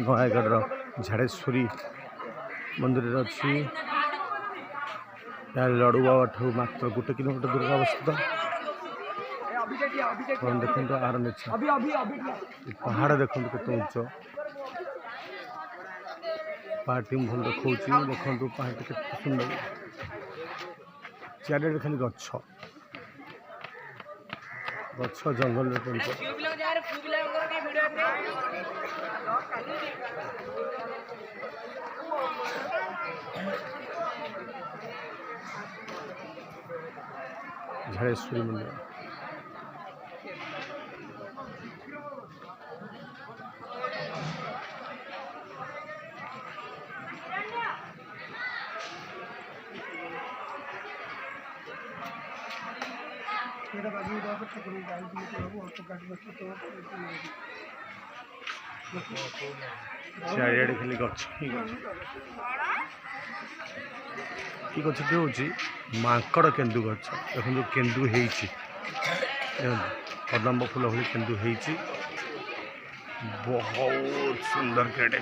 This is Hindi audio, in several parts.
नयागढ़ झाड़ेश्वरी मंदिर अच्छी लड़ू बाबा ठू मात्र 1 किलोमीटर दूर अवस्थित। देखो आर नेचर पहाड़ देखो केते उच्च पहाड़ टी भल देखा देखो पहाड़ के सुंदर चारे खाली गछ गछ जंगल झाड़ेश्वरी मंदिर चारिड़े खाली गछ ही गछ हूँ मांकड़ केन्दु गछ देखो केन्दु कदम्ब फूल भाई केन्दु बहुत सुंदर केड़े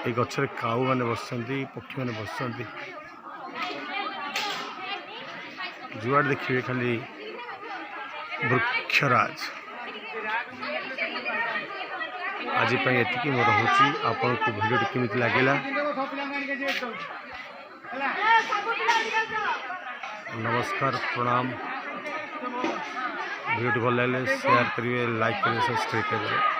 ये गचर काऊ मैंने बसती पक्षी मैंने बसती जुआड़ देखिए खाली वृक्षराज। आज ये मोर हूँ आपन को वीडियो केमी लगे नमस्कार प्रणाम वीडियो भल लगे शेयर करेंगे लाइक करेंगे सब्सक्राइब करेंगे।